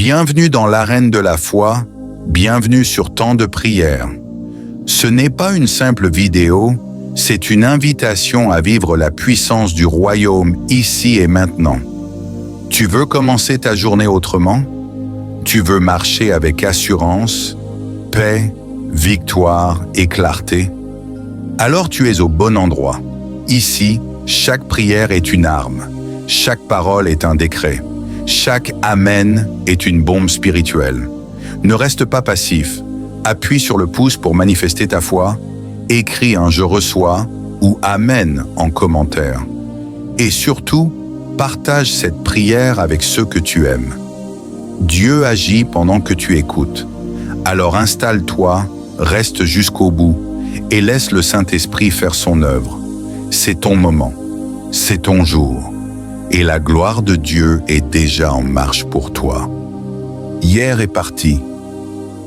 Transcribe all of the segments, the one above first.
Bienvenue dans l'arène de la foi, bienvenue sur Temps de prière. Ce n'est pas une simple vidéo, c'est une invitation à vivre la puissance du royaume ici et maintenant. Tu veux commencer ta journée autrement? Tu veux marcher avec assurance, paix, victoire et clarté? Alors tu es au bon endroit. Ici, chaque prière est une arme, chaque parole est un décret, chaque Amen est une bombe spirituelle. Ne reste pas passif, appuie sur le pouce pour manifester ta foi, écris un « Je reçois » ou « Amen » en commentaire. Et surtout, partage cette prière avec ceux que tu aimes. Dieu agit pendant que tu écoutes. Alors installe-toi, reste jusqu'au bout et laisse le Saint-Esprit faire son œuvre. C'est ton moment, c'est ton jour, et la gloire de Dieu est déjà en marche pour toi. Hier est parti,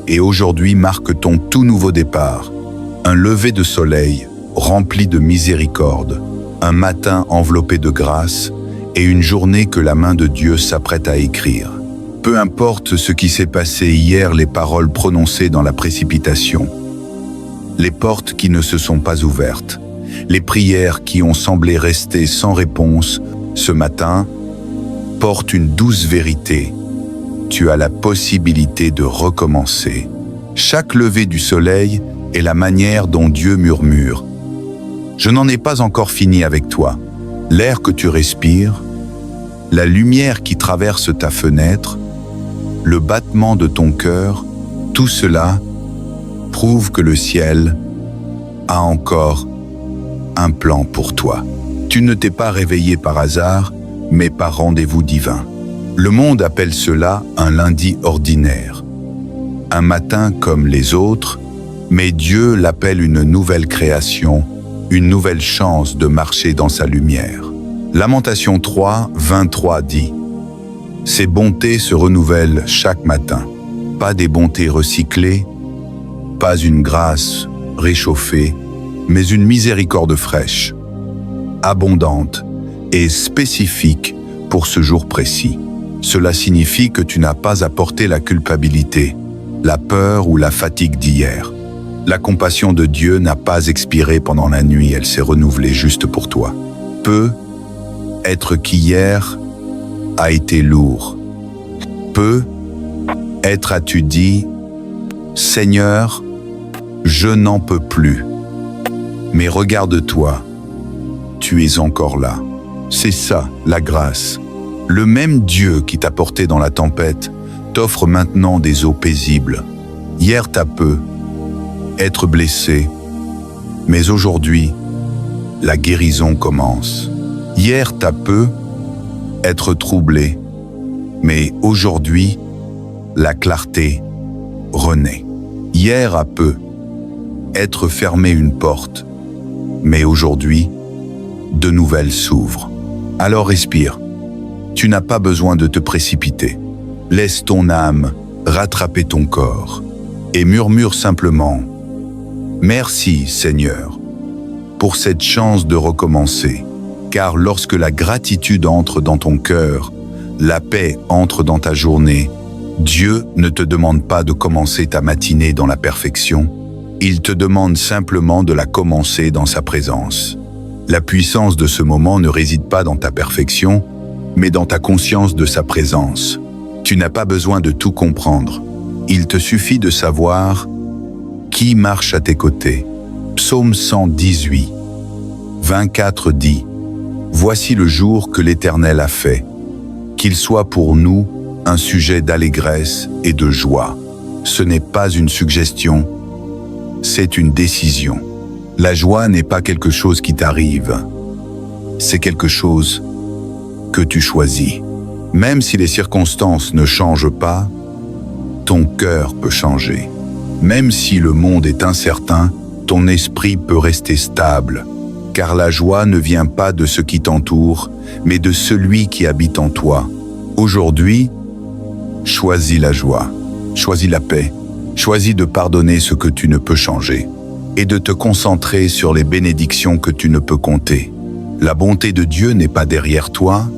et aujourd'hui marque ton tout nouveau départ. Un lever de soleil rempli de miséricorde, un matin enveloppé de grâce et une journée que la main de Dieu s'apprête à écrire. Peu importe ce qui s'est passé hier, les paroles prononcées dans la précipitation, les portes qui ne se sont pas ouvertes, les prières qui ont semblé rester sans réponse, ce matin, portent une douce vérité. Tu as la possibilité de recommencer. Chaque lever du soleil est la manière dont Dieu murmure. Je n'en ai pas encore fini avec toi. L'air que tu respires, la lumière qui traverse ta fenêtre, le battement de ton cœur, tout cela prouve que le ciel a encore un plan pour toi. Tu ne t'es pas réveillé par hasard, mais par rendez-vous divin. Le monde appelle cela un lundi ordinaire, un matin comme les autres, mais Dieu l'appelle une nouvelle création, une nouvelle chance de marcher dans sa lumière. Lamentation 3, 23 dit « Ses bontés se renouvellent chaque matin, pas des bontés recyclées, pas une grâce réchauffée, mais une miséricorde fraîche, abondante et spécifique pour ce jour précis. Cela signifie que tu n'as pas à porter la culpabilité, la peur ou la fatigue d'hier. La compassion de Dieu n'a pas expiré pendant la nuit, elle s'est renouvelée juste pour toi. Peut être qu'hier a été lourd. Peut être as-tu dit « Seigneur, je n'en peux plus ». Mais regarde-toi, tu es encore là. C'est ça, la grâce. Le même Dieu qui t'a porté dans la tempête t'offre maintenant des eaux paisibles. Hier t'as peu être blessé, mais aujourd'hui, la guérison commence. Hier t'as peu être troublé, mais aujourd'hui, la clarté renaît. Hier a peu être fermé une porte, mais aujourd'hui, de nouvelles s'ouvrent. Alors respire. Tu n'as pas besoin de te précipiter. Laisse ton âme rattraper ton corps et murmure simplement « Merci Seigneur pour cette chance de recommencer. » Car lorsque la gratitude entre dans ton cœur, la paix entre dans ta journée, Dieu ne te demande pas de commencer ta matinée dans la perfection, il te demande simplement de la commencer dans sa présence. La puissance de ce moment ne réside pas dans ta perfection, mais dans ta conscience de sa présence. Tu n'as pas besoin de tout comprendre. Il te suffit de savoir qui marche à tes côtés. Psaume 118, 24 dit « Voici le jour que l'Éternel a fait, qu'il soit pour nous un sujet d'allégresse et de joie. » Ce n'est pas une suggestion, c'est une décision. La joie n'est pas quelque chose qui t'arrive, c'est quelque chose que tu choisis. Même si les circonstances ne changent pas, ton cœur peut changer. Même si le monde est incertain, ton esprit peut rester stable, car la joie ne vient pas de ce qui t'entoure, mais de celui qui habite en toi. Aujourd'hui, choisis la joie, choisis la paix, choisis de pardonner ce que tu ne peux changer et de te concentrer sur les bénédictions que tu ne peux compter. La bonté de Dieu n'est pas derrière toi,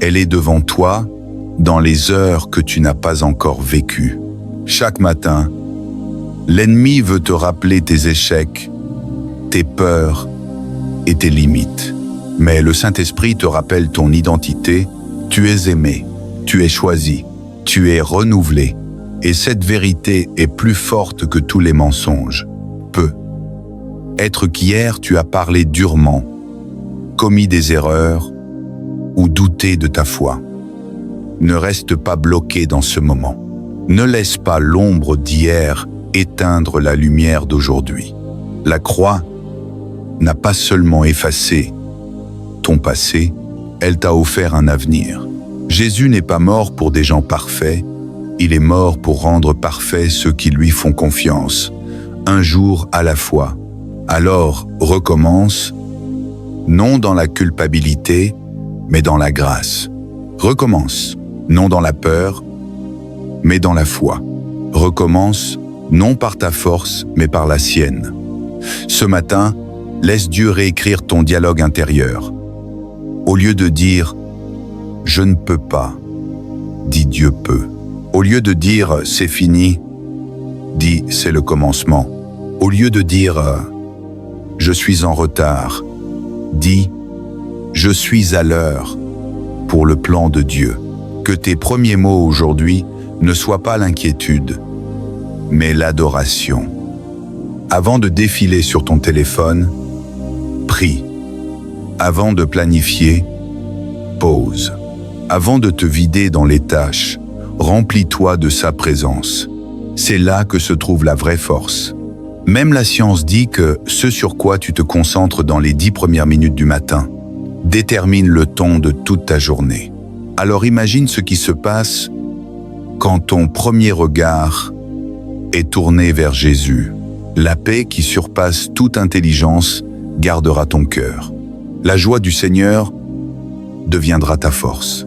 elle est devant toi, dans les heures que tu n'as pas encore vécues. Chaque matin, l'ennemi veut te rappeler tes échecs, tes peurs et tes limites. Mais le Saint-Esprit te rappelle ton identité, tu es aimé, tu es choisi, tu es renouvelé. Et cette vérité est plus forte que tous les mensonges. Être qu'hier tu as parlé durement, commis des erreurs ou douté de ta foi. Ne reste pas bloqué dans ce moment. Ne laisse pas l'ombre d'hier éteindre la lumière d'aujourd'hui. La croix n'a pas seulement effacé ton passé, elle t'a offert un avenir. Jésus n'est pas mort pour des gens parfaits, il est mort pour rendre parfaits ceux qui lui font confiance, un jour à la fois. Alors, recommence, non dans la culpabilité, mais dans la grâce. Recommence, non dans la peur, mais dans la foi. Recommence, non par ta force, mais par la sienne. Ce matin, laisse Dieu réécrire ton dialogue intérieur. Au lieu de dire « je ne peux pas », dis « Dieu peut ». Au lieu de dire « c'est fini », dis « c'est le commencement ». Au lieu de dire « je suis en retard », dis « je suis à l'heure pour le plan de Dieu ». Que tes premiers mots aujourd'hui ne soient pas l'inquiétude, mais l'adoration. Avant de défiler sur ton téléphone, prie. Avant de planifier, pause. Avant de te vider dans les tâches, remplis-toi de sa présence. C'est là que se trouve la vraie force. Même la science dit que ce sur quoi tu te concentres dans les 10 premières minutes du matin détermine le ton de toute ta journée. Alors imagine ce qui se passe quand ton premier regard est tourné vers Jésus. La paix qui surpasse toute intelligence gardera ton cœur. La joie du Seigneur deviendra ta force.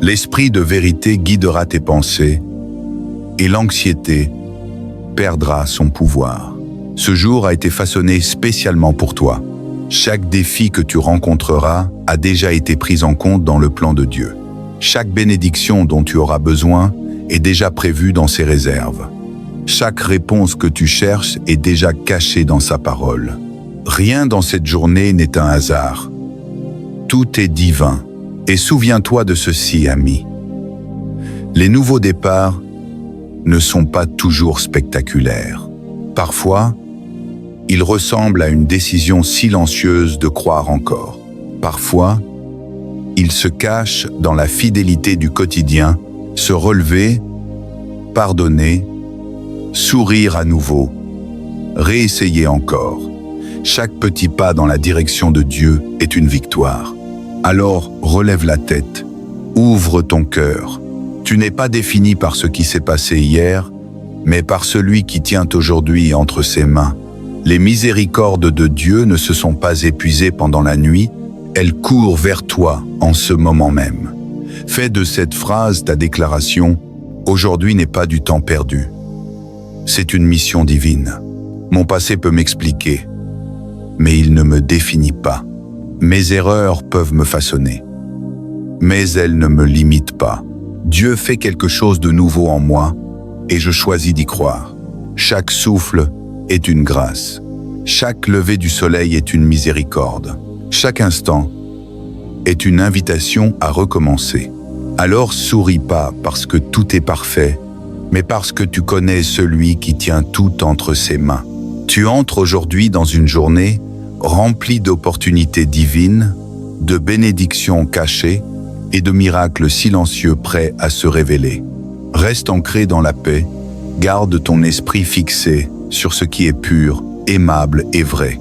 L'esprit de vérité guidera tes pensées et l'anxiété perdra son pouvoir. Ce jour a été façonné spécialement pour toi. Chaque défi que tu rencontreras a déjà été pris en compte dans le plan de Dieu. Chaque bénédiction dont tu auras besoin est déjà prévue dans ses réserves. Chaque réponse que tu cherches est déjà cachée dans sa parole. Rien dans cette journée n'est un hasard. Tout est divin. Et souviens-toi de ceci, ami. Les nouveaux départs ne sont pas toujours spectaculaires. Parfois, ils ressemblent à une décision silencieuse de croire encore. Parfois, ils se cachent dans la fidélité du quotidien, se relever, pardonner, sourire à nouveau, réessayer encore. Chaque petit pas dans la direction de Dieu est une victoire. Alors relève la tête, ouvre ton cœur. Tu n'es pas défini par ce qui s'est passé hier, mais par celui qui tient aujourd'hui entre ses mains. Les miséricordes de Dieu ne se sont pas épuisées pendant la nuit, elles courent vers toi en ce moment même. Fais de cette phrase ta déclaration « Aujourd'hui n'est pas du temps perdu ». C'est une mission divine. Mon passé peut m'expliquer, mais il ne me définit pas. Mes erreurs peuvent me façonner, mais elles ne me limitent pas. Dieu fait quelque chose de nouveau en moi et je choisis d'y croire. Chaque souffle est une grâce. Chaque lever du soleil est une miséricorde. Chaque instant est une invitation à recommencer. Alors souris pas parce que tout est parfait, mais parce que tu connais celui qui tient tout entre ses mains. Tu entres aujourd'hui dans une journée remplie d'opportunités divines, de bénédictions cachées et de miracles silencieux prêts à se révéler. Reste ancré dans la paix, garde ton esprit fixé sur ce qui est pur, aimable et vrai.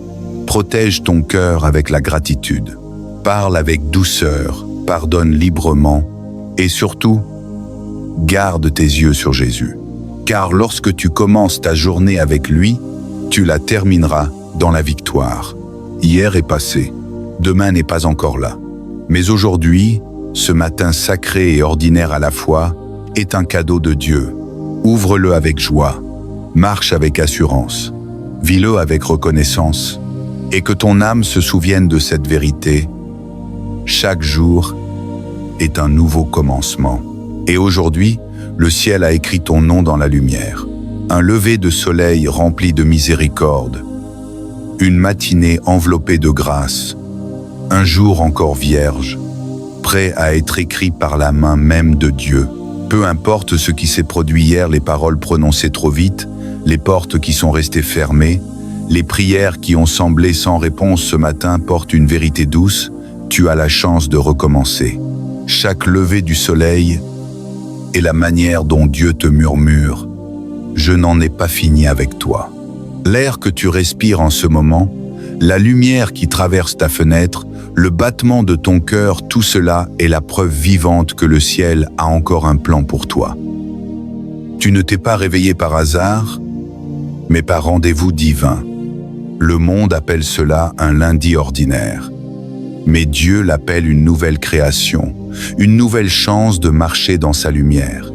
Protège ton cœur avec la gratitude. Parle avec douceur, pardonne librement et surtout, garde tes yeux sur Jésus. Car lorsque tu commences ta journée avec lui, tu la termineras dans la victoire. Hier est passé, demain n'est pas encore là. Mais aujourd'hui, ce matin sacré et ordinaire à la fois, est un cadeau de Dieu. Ouvre-le avec joie, marche avec assurance, vis-le avec reconnaissance, et que ton âme se souvienne de cette vérité. Chaque jour est un nouveau commencement. Et aujourd'hui, le ciel a écrit ton nom dans la lumière. Un lever de soleil rempli de miséricorde. Une matinée enveloppée de grâce. Un jour encore vierge, prêt à être écrit par la main même de Dieu. Peu importe ce qui s'est produit hier, les paroles prononcées trop vite, les portes qui sont restées fermées, les prières qui ont semblé sans réponse ce matin portent une vérité douce, tu as la chance de recommencer. Chaque lever du soleil est la manière dont Dieu te murmure « Je n'en ai pas fini avec toi ». L'air que tu respires en ce moment, la lumière qui traverse ta fenêtre, le battement de ton cœur, tout cela est la preuve vivante que le ciel a encore un plan pour toi. Tu ne t'es pas réveillé par hasard, mais par rendez-vous divin. Le monde appelle cela un lundi ordinaire. Mais Dieu l'appelle une nouvelle création, une nouvelle chance de marcher dans sa lumière.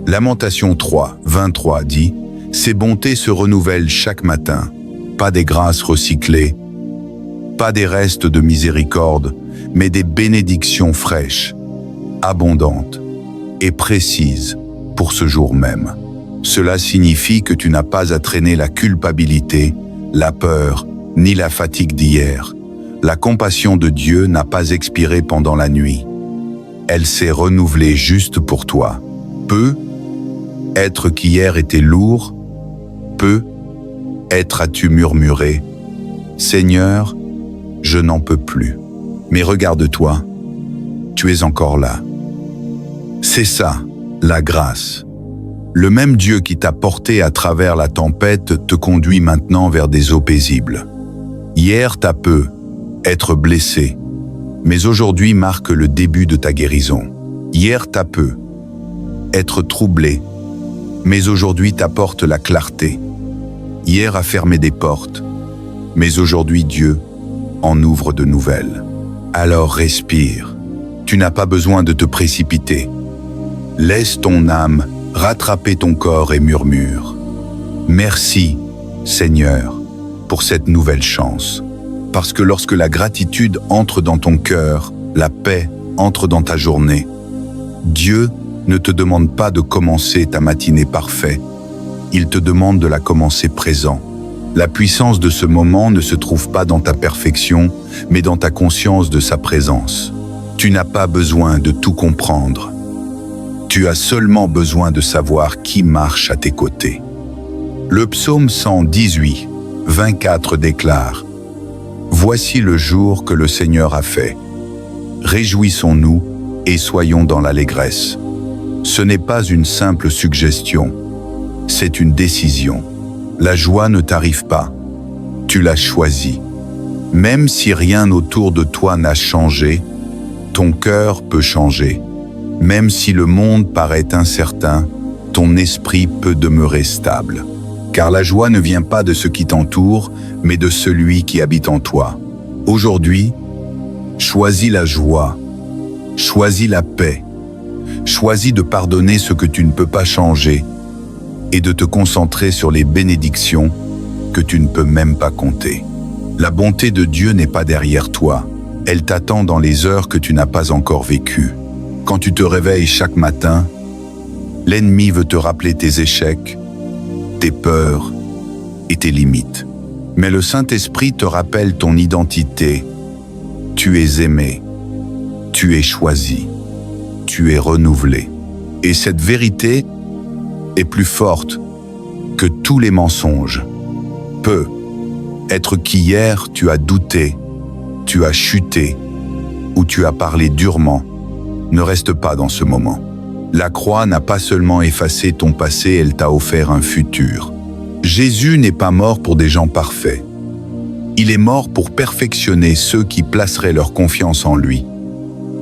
Lamentation 3, 23 dit « Ses bontés se renouvellent chaque matin, pas des grâces recyclées, pas des restes de miséricorde, mais des bénédictions fraîches, abondantes et précises pour ce jour même. » Cela signifie que tu n'as pas à traîner la culpabilité, la peur, ni la fatigue d'hier. La compassion de Dieu n'a pas expiré pendant la nuit. Elle s'est renouvelée juste pour toi. Être qu'hier était lourd, être as-tu murmuré, « Seigneur, je n'en peux plus. » Mais regarde-toi, tu es encore là. C'est ça, la grâce. Le même Dieu qui t'a porté à travers la tempête te conduit maintenant vers des eaux paisibles. Hier t'as pu être blessé, mais aujourd'hui marque le début de ta guérison. Hier t'as pu être troublé, mais aujourd'hui t'apporte la clarté. Hier a fermé des portes, mais aujourd'hui Dieu en ouvre de nouvelles. Alors respire, tu n'as pas besoin de te précipiter. Laisse ton âme rattraper ton corps et murmure. Merci, Seigneur, pour cette nouvelle chance. Parce que lorsque la gratitude entre dans ton cœur, la paix entre dans ta journée, Dieu ne te demande pas de commencer ta matinée parfaite, il te demande de la commencer présent. La puissance de ce moment ne se trouve pas dans ta perfection, mais dans ta conscience de sa présence. Tu n'as pas besoin de tout comprendre. Tu as seulement besoin de savoir qui marche à tes côtés. Le psaume 118, 24 déclare « Voici le jour que le Seigneur a fait. Réjouissons-nous et soyons dans l'allégresse. » Ce n'est pas une simple suggestion, c'est une décision. La joie ne t'arrive pas, tu l'as choisie. Même si rien autour de toi n'a changé, ton cœur peut changer. Même si le monde paraît incertain, ton esprit peut demeurer stable. Car la joie ne vient pas de ce qui t'entoure, mais de celui qui habite en toi. Aujourd'hui, choisis la joie, choisis la paix, choisis de pardonner ce que tu ne peux pas changer et de te concentrer sur les bénédictions que tu ne peux même pas compter. La bonté de Dieu n'est pas derrière toi, elle t'attend dans les heures que tu n'as pas encore vécues. Quand tu te réveilles chaque matin, l'ennemi veut te rappeler tes échecs, tes peurs et tes limites. Mais le Saint-Esprit te rappelle ton identité. Tu es aimé, tu es choisi, tu es renouvelé. Et cette vérité est plus forte que tous les mensonges. Être qu'hier tu as douté, tu as chuté ou tu as parlé durement, ne reste pas dans ce moment. La croix n'a pas seulement effacé ton passé, elle t'a offert un futur. Jésus n'est pas mort pour des gens parfaits. Il est mort pour perfectionner ceux qui placeraient leur confiance en lui,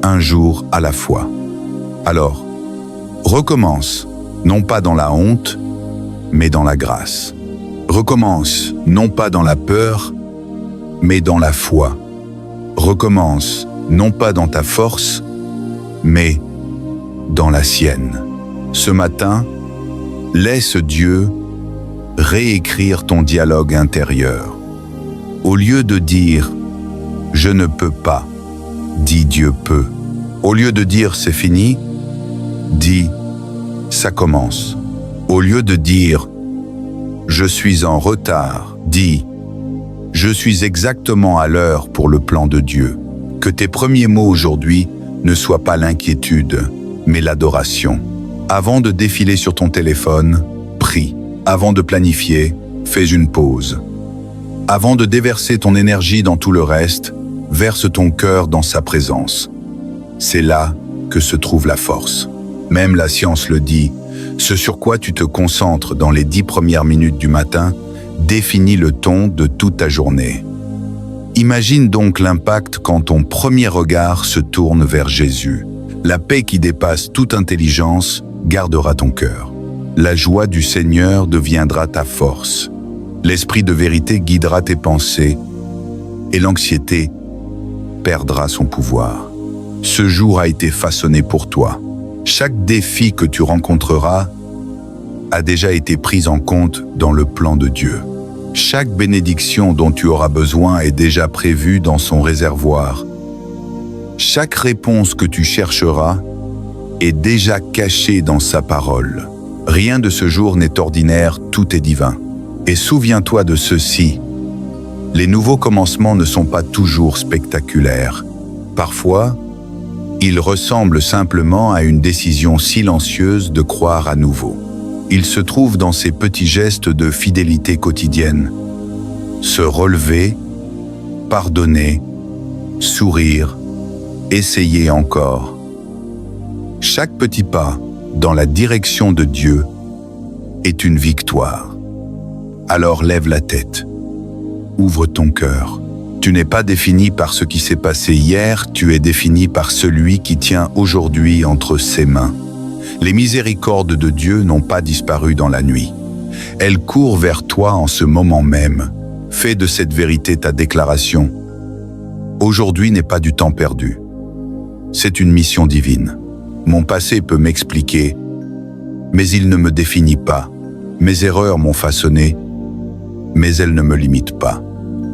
un jour à la fois. Alors, recommence, non pas dans la honte, mais dans la grâce. Recommence, non pas dans la peur, mais dans la foi. Recommence, non pas dans ta force, mais dans la sienne. Ce matin, laisse Dieu réécrire ton dialogue intérieur. Au lieu de dire « je ne peux pas », dis « Dieu peut ». Au lieu de dire « c'est fini », dis Ça commence. Au lieu de dire « Je suis en retard », dis « Je suis exactement à l'heure pour le plan de Dieu ». Que tes premiers mots aujourd'hui ne soient pas l'inquiétude, mais l'adoration. Avant de défiler sur ton téléphone, prie. Avant de planifier, fais une pause. Avant de déverser ton énergie dans tout le reste, verse ton cœur dans sa présence. C'est là que se trouve la force. Même la science le dit, ce sur quoi tu te concentres dans les 10 premières minutes du matin définit le ton de toute ta journée. Imagine donc l'impact quand ton premier regard se tourne vers Jésus. La paix qui dépasse toute intelligence gardera ton cœur. La joie du Seigneur deviendra ta force. L'esprit de vérité guidera tes pensées et l'anxiété perdra son pouvoir. Ce jour a été façonné pour toi. Chaque défi que tu rencontreras a déjà été pris en compte dans le plan de Dieu. Chaque bénédiction dont tu auras besoin est déjà prévue dans son réservoir. Chaque réponse que tu chercheras est déjà cachée dans sa parole. Rien de ce jour n'est ordinaire, tout est divin. Et souviens-toi de ceci, les nouveaux commencements ne sont pas toujours spectaculaires. Parfois, ils ressemblent simplement à une décision silencieuse de croire à nouveau. Ils se trouvent dans ces petits gestes de fidélité quotidienne. Se relever, pardonner, sourire, essayer encore. Chaque petit pas dans la direction de Dieu est une victoire. Alors lève la tête, ouvre ton cœur. Tu n'es pas défini par ce qui s'est passé hier, tu es défini par celui qui tient aujourd'hui entre ses mains. Les miséricordes de Dieu n'ont pas disparu dans la nuit. Elles courent vers toi en ce moment même. Fais de cette vérité ta déclaration. Aujourd'hui n'est pas du temps perdu. C'est une mission divine. Mon passé peut m'expliquer, mais il ne me définit pas. Mes erreurs m'ont façonné, mais elles ne me limitent pas.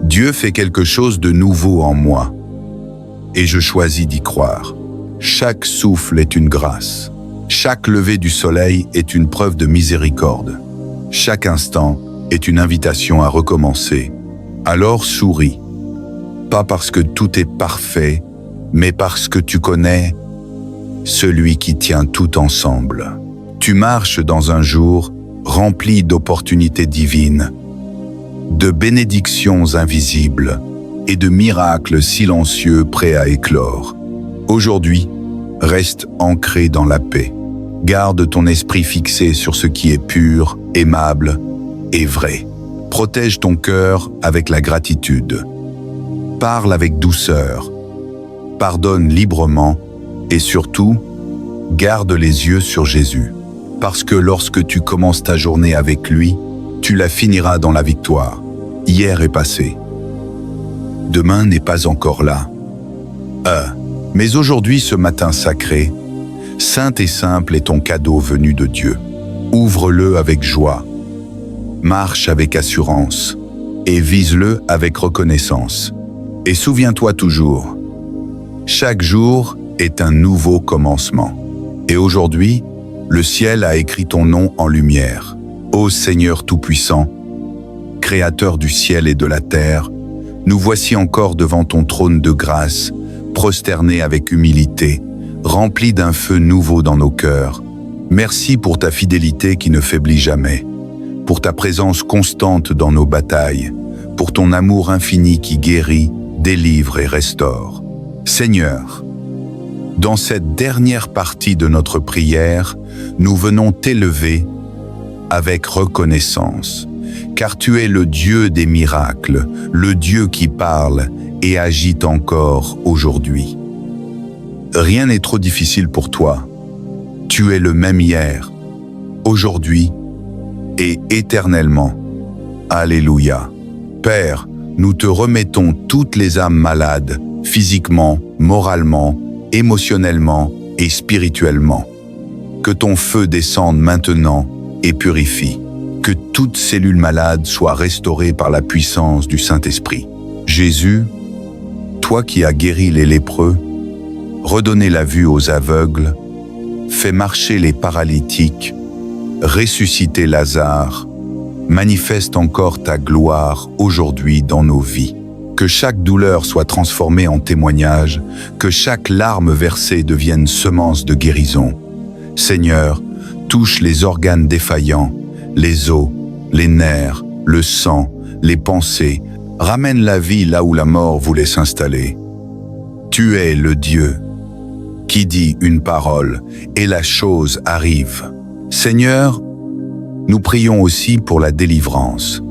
Dieu fait quelque chose de nouveau en moi, et je choisis d'y croire. Chaque souffle est une grâce. Chaque lever du soleil est une preuve de miséricorde. Chaque instant est une invitation à recommencer. Alors souris, pas parce que tout est parfait, mais parce que tu connais celui qui tient tout ensemble. Tu marches dans un jour rempli d'opportunités divines, de bénédictions invisibles et de miracles silencieux prêts à éclore. Aujourd'hui, reste ancré dans la paix. Garde ton esprit fixé sur ce qui est pur, aimable et vrai. Protège ton cœur avec la gratitude. Parle avec douceur. Pardonne librement et surtout, garde les yeux sur Jésus. Parce que lorsque tu commences ta journée avec lui, tu la finiras dans la victoire. Hier est passé. Demain n'est pas encore là. Mais aujourd'hui, ce matin sacré, saint et simple est ton cadeau venu de Dieu. Ouvre-le avec joie. Marche avec assurance et vise-le avec reconnaissance. Et souviens-toi toujours, chaque jour est un nouveau commencement. Et aujourd'hui, le ciel a écrit ton nom en lumière. Ô Seigneur Tout-Puissant, Créateur du ciel et de la terre, nous voici encore devant ton trône de grâce, prosternés avec humilité, remplis d'un feu nouveau dans nos cœurs. Merci pour ta fidélité qui ne faiblit jamais, pour ta présence constante dans nos batailles, pour ton amour infini qui guérit, délivre et restaure. Seigneur, dans cette dernière partie de notre prière, nous venons t'élever avec reconnaissance, car tu es le Dieu des miracles, le Dieu qui parle et agit encore aujourd'hui. Rien n'est trop difficile pour toi. Tu es le même hier, aujourd'hui et éternellement. Alléluia. Père, nous te remettons toutes les âmes malades, physiquement, moralement, émotionnellement et spirituellement. Que ton feu descende maintenant et purifie. Que toute cellule malade soit restaurée par la puissance du Saint-Esprit. Jésus, toi qui as guéri les lépreux, redonné la vue aux aveugles, fais marcher les paralytiques, ressusciter Lazare, manifeste encore ta gloire aujourd'hui dans nos vies. Que chaque douleur soit transformée en témoignage, que chaque larme versée devienne semence de guérison. Seigneur, touche les organes défaillants, les os, les nerfs, le sang, les pensées, ramène la vie là où la mort voulait s'installer. Tu es le Dieu qui dit une parole et la chose arrive. Seigneur, nous prions aussi pour la délivrance.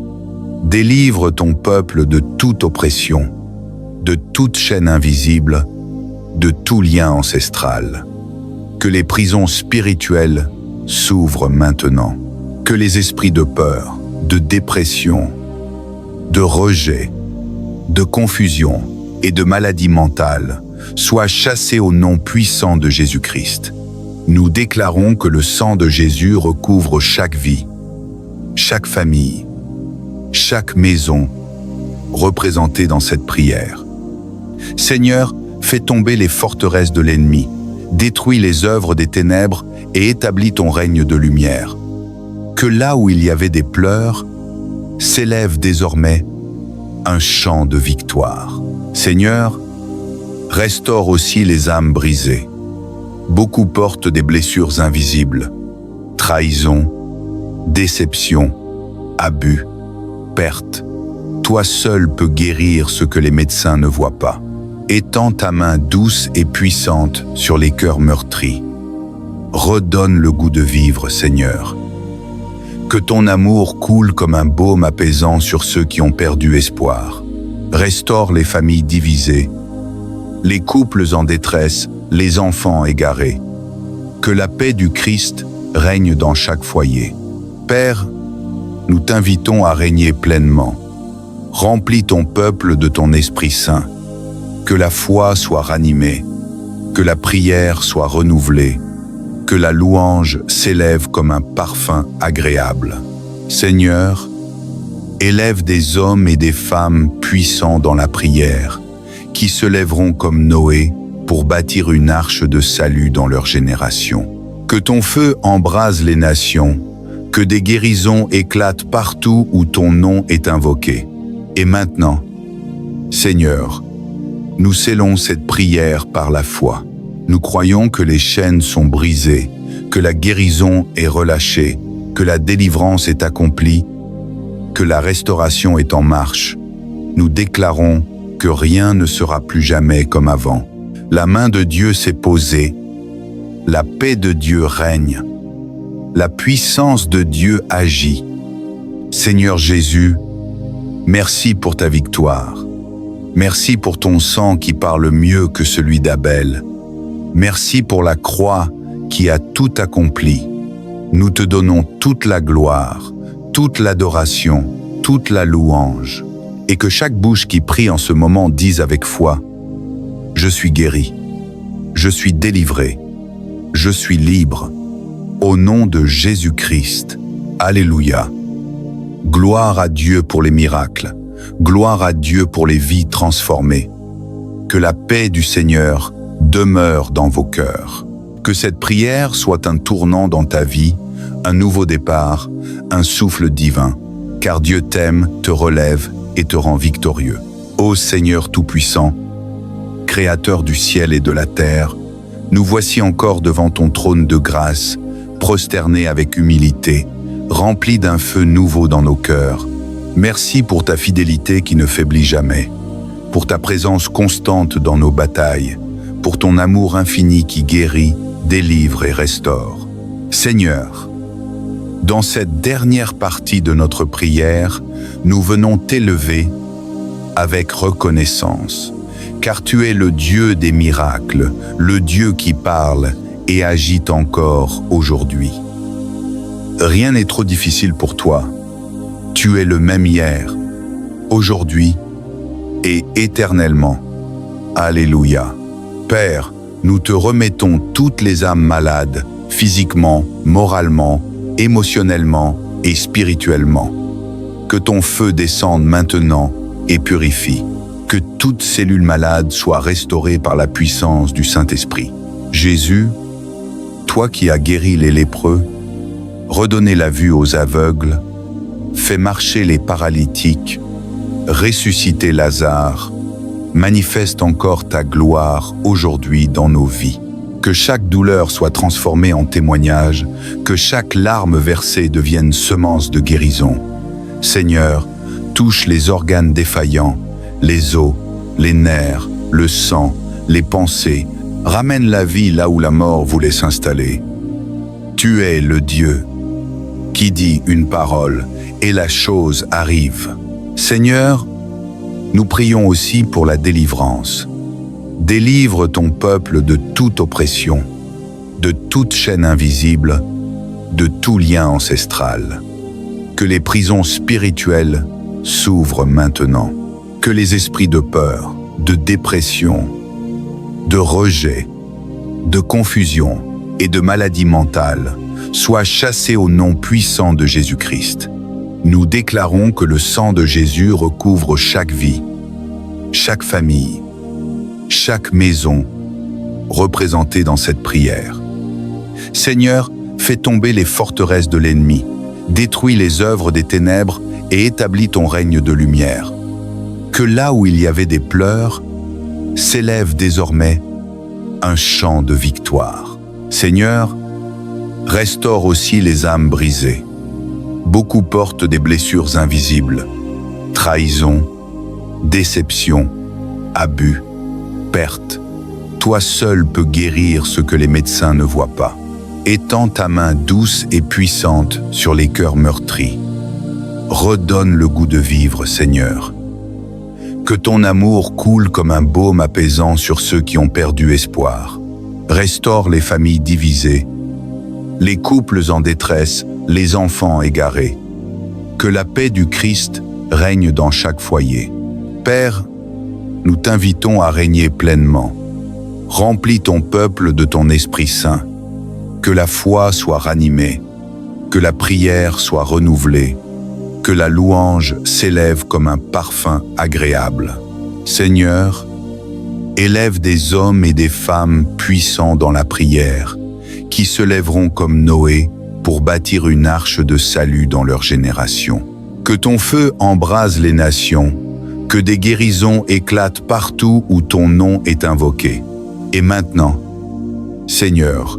Délivre ton peuple de toute oppression, de toute chaîne invisible, de tout lien ancestral. Que les prisons spirituelles s'ouvrent maintenant. Que les esprits de peur, de dépression, de rejet, de confusion et de maladie mentale soient chassés au nom puissant de Jésus-Christ. Nous déclarons que le sang de Jésus recouvre chaque vie, chaque famille, chaque maison représentée dans cette prière. Seigneur, fais tomber les forteresses de l'ennemi, détruis les œuvres des ténèbres et établis ton règne de lumière. Que là où il y avait des pleurs, s'élève désormais un chant de victoire. Seigneur, restaure aussi les âmes brisées. Beaucoup portent des blessures invisibles, trahison, déception, abus, perte. Toi seul peux guérir ce que les médecins ne voient pas. Étends ta main douce et puissante sur les cœurs meurtris. Redonne le goût de vivre, Seigneur. Que ton amour coule comme un baume apaisant sur ceux qui ont perdu espoir. Restaure les familles divisées, les couples en détresse, les enfants égarés. Que la paix du Christ règne dans chaque foyer. Père, nous t'invitons à régner pleinement. Remplis ton peuple de ton Esprit Saint. Que la foi soit ranimée, que la prière soit renouvelée, que la louange s'élève comme un parfum agréable. Seigneur, élève des hommes et des femmes puissants dans la prière, qui se lèveront comme Noé pour bâtir une arche de salut dans leur génération. Que ton feu embrase les nations, que des guérisons éclatent partout où ton nom est invoqué. Et maintenant, Seigneur, nous scellons cette prière par la foi. Nous croyons que les chaînes sont brisées, que la guérison est relâchée, que la délivrance est accomplie, que la restauration est en marche. Nous déclarons que rien ne sera plus jamais comme avant. La main de Dieu s'est posée, la paix de Dieu règne, la puissance de Dieu agit. Seigneur Jésus, merci pour ta victoire. Merci pour ton sang qui parle mieux que celui d'Abel. Merci pour la croix qui a tout accompli. Nous te donnons toute la gloire, toute l'adoration, toute la louange. Et que chaque bouche qui prie en ce moment dise avec foi: je suis guéri, je suis délivré, je suis libre. Au nom de Jésus-Christ. Alléluia. Gloire à Dieu pour les miracles. Gloire à Dieu pour les vies transformées. Que la paix du Seigneur demeure dans vos cœurs. Que cette prière soit un tournant dans ta vie, un nouveau départ, un souffle divin, car Dieu t'aime, te relève et te rend victorieux. Ô Seigneur Tout-Puissant, Créateur du ciel et de la terre, nous voici encore devant ton trône de grâce, prosternés avec humilité, remplis d'un feu nouveau dans nos cœurs. Merci pour ta fidélité qui ne faiblit jamais, pour ta présence constante dans nos batailles, pour ton amour infini qui guérit, délivre et restaure. Seigneur, dans cette dernière partie de notre prière, nous venons t'élever avec reconnaissance, car tu es le Dieu des miracles, le Dieu qui parle et agit encore aujourd'hui. Rien n'est trop difficile pour toi. Tu es le même hier, aujourd'hui et éternellement. Alléluia. Père, nous te remettons toutes les âmes malades, physiquement, moralement, émotionnellement et spirituellement. Que ton feu descende maintenant et purifie. Que toute cellule malade soit restaurée par la puissance du Saint-Esprit. Jésus, toi toi qui as guéri les lépreux, redonné la vue aux aveugles, fait marcher les paralytiques, ressuscité Lazare, manifeste encore ta gloire aujourd'hui dans nos vies. Que chaque douleur soit transformée en témoignage, que chaque larme versée devienne semence de guérison. Seigneur, touche les organes défaillants, les os, les nerfs, le sang, les pensées, ramène la vie là où la mort voulait s'installer. Tu es le Dieu qui dit une parole et la chose arrive. Seigneur, nous prions aussi pour la délivrance. Délivre ton peuple de toute oppression, de toute chaîne invisible, de tout lien ancestral. Que les prisons spirituelles s'ouvrent maintenant. Que les esprits de peur, de dépression, de rejet, de confusion et de maladie mentale soient chassés au nom puissant de Jésus-Christ. Nous déclarons que le sang de Jésus recouvre chaque vie, chaque famille, chaque maison représentée dans cette prière. Seigneur, fais tomber les forteresses de l'ennemi, détruis les œuvres des ténèbres et établis ton règne de lumière. Que là où il y avait des pleurs, s'élève désormais un chant de victoire. Seigneur, restaure aussi les âmes brisées. Beaucoup portent des blessures invisibles, trahison, déception, abus, perte. Toi seul peux guérir ce que les médecins ne voient pas. Étends ta main douce et puissante sur les cœurs meurtris. Redonne le goût de vivre, Seigneur. Que ton amour coule comme un baume apaisant sur ceux qui ont perdu espoir. Restaure les familles divisées, les couples en détresse, les enfants égarés. Que la paix du Christ règne dans chaque foyer. Père, nous t'invitons à régner pleinement. Remplis ton peuple de ton Esprit Saint. Que la foi soit ranimée, que la prière soit renouvelée, que la louange s'élève comme un parfum agréable. Seigneur, élève des hommes et des femmes puissants dans la prière, qui se lèveront comme Noé pour bâtir une arche de salut dans leur génération. Que ton feu embrase les nations, que des guérisons éclatent partout où ton nom est invoqué. Et maintenant, Seigneur,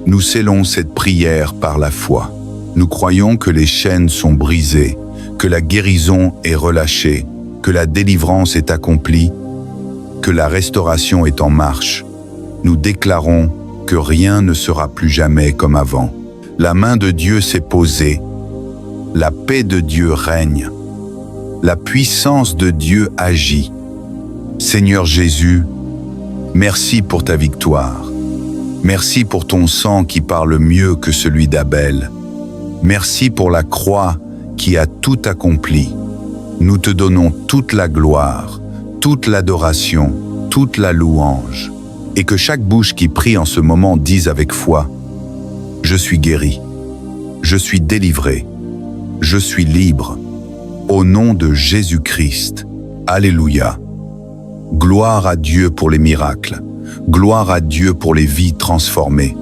nous scellons cette prière par la foi. Nous croyons que les chaînes sont brisées, que la guérison est relâchée, que la délivrance est accomplie, que la restauration est en marche. Nous déclarons que rien ne sera plus jamais comme avant. La main de Dieu s'est posée, la paix de Dieu règne, la puissance de Dieu agit. Seigneur Jésus, merci pour ta victoire. Merci pour ton sang qui parle mieux que celui d'Abel. Merci pour la croix qui a tout accompli. Nous te donnons toute la gloire, toute l'adoration, toute la louange. Et que chaque bouche qui prie en ce moment dise avec foi: je suis guéri, je suis délivré, je suis libre. Au nom de Jésus-Christ. Alléluia. Gloire à Dieu pour les miracles. Gloire à Dieu pour les vies transformées.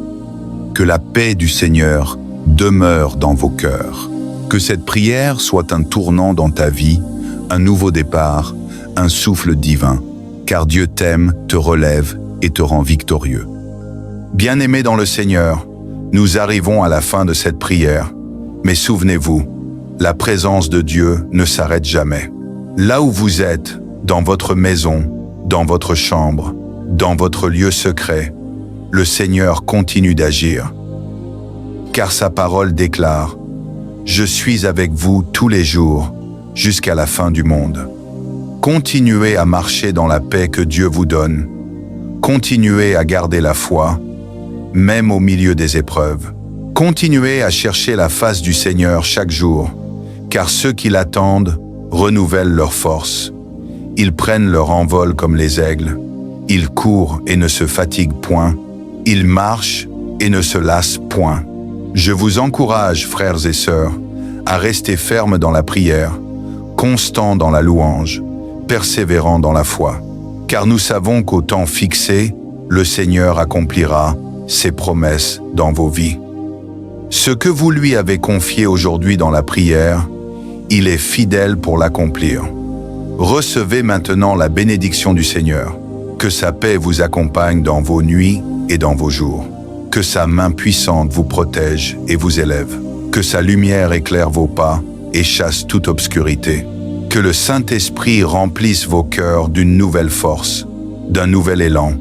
Que la paix du Seigneur demeure dans vos cœurs. Que cette prière soit un tournant dans ta vie, un nouveau départ, un souffle divin, car Dieu t'aime, te relève et te rend victorieux. Bien-aimés dans le Seigneur, nous arrivons à la fin de cette prière, mais souvenez-vous, la présence de Dieu ne s'arrête jamais. Là où vous êtes, dans votre maison, dans votre chambre, dans votre lieu secret, le Seigneur continue d'agir. Car sa parole déclare: je suis avec vous tous les jours, jusqu'à la fin du monde. Continuez à marcher dans la paix que Dieu vous donne. Continuez à garder la foi, même au milieu des épreuves. Continuez à chercher la face du Seigneur chaque jour, car ceux qui l'attendent renouvellent leurs forces. Ils prennent leur envol comme les aigles. Ils courent et ne se fatiguent point. Ils marchent et ne se lassent point. Je vous encourage, frères et sœurs, à rester fermes dans la prière, constants dans la louange, persévérants dans la foi. Car nous savons qu'au temps fixé, le Seigneur accomplira ses promesses dans vos vies. Ce que vous lui avez confié aujourd'hui dans la prière, il est fidèle pour l'accomplir. Recevez maintenant la bénédiction du Seigneur. Que sa paix vous accompagne dans vos nuits et dans vos jours. Que sa main puissante vous protège et vous élève. Que sa lumière éclaire vos pas et chasse toute obscurité. Que le Saint-Esprit remplisse vos cœurs d'une nouvelle force, d'un nouvel élan,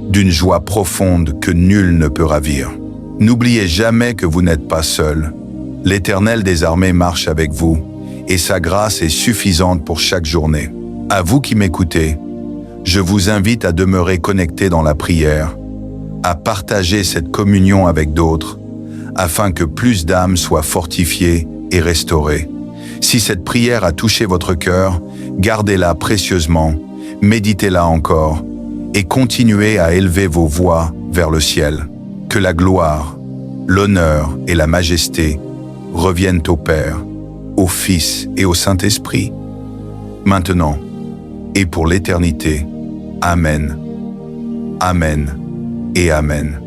d'une joie profonde que nul ne peut ravir. N'oubliez jamais que vous n'êtes pas seul. L'Éternel des armées marche avec vous, et sa grâce est suffisante pour chaque journée. À vous qui m'écoutez, je vous invite à demeurer connecté dans la prière, à partager cette communion avec d'autres, afin que plus d'âmes soient fortifiées et restaurées. Si cette prière a touché votre cœur, gardez-la précieusement, méditez-la encore, et continuez à élever vos voix vers le ciel. Que la gloire, l'honneur et la majesté reviennent au Père, au Fils et au Saint-Esprit, maintenant et pour l'éternité. Amen. Amen et Amen.